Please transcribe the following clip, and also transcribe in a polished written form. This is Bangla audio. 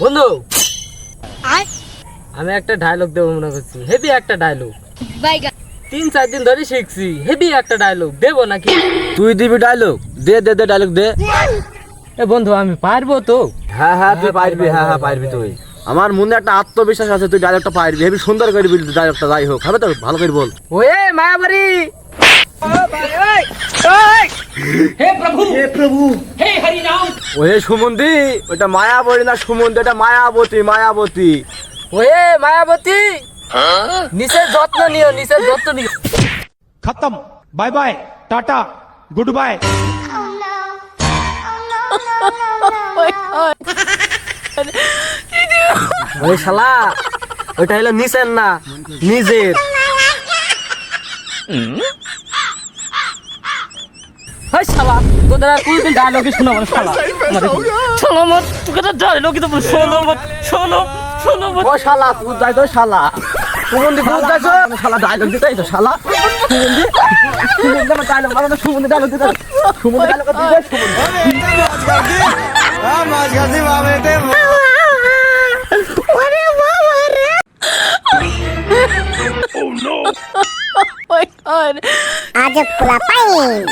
বন্ধু আমি একটা ডায়লগ দেবো মনে করছি, হেভি একটা ডায়লগ। 3-4 দিন ধরে শিখছি, হেভি একটা ডায়লগ দেবো নাকি? তুই দিবি ডায়লগ? দে দে দে ডায়লগ দে। এ বন্ধু আমি পারবো তো? হ্যাঁ হ্যাঁ তুই পারবি, হ্যাঁ হ্যাঁ পারবি তুই। আমার মনে একটা আত্মবিশ্বাস আছে তুই ডায়লগটা পারবি, হেবি সুন্দর করে বলবি ডায়লগটা, যাই হোক হবে তো, ভালো করে বল। ওয়ে মায়াবাড়ি, ওহে সুমন্দি, ওটা মায়াবতী না সুমন্দি, ওটা মায়াবতী মায়াবতী। ওয়ে মায়াবতী, নিচের যত্ন নিও, নিচের যত্ন নিও। खत्म, bye bye, tata, goodbye. ওই শালা, ওটা হলো নিচের না নিজের। হাই শালা, তোদের আর কোনদিন ডায়লগই শোনাবো না শালা। শোনো মত, তোকে তো ডায়লগই দেবো, শোনো মত, শোনো শোনো মত। ও শালা তুই যাই তো শালা, সুমন্দি তুই যাই তো শালা, ডায়লগ দিতেই তো শালা। সুমন্দি সুমন্দি আমার ডায়লগ মারো না, সুমন্দি ডায়লগ দিতে, সুমন্দি ডায়লগ দিতে, সুমন্দি মাছ গাছি মামেতে। Oh my god. Aja pula pain.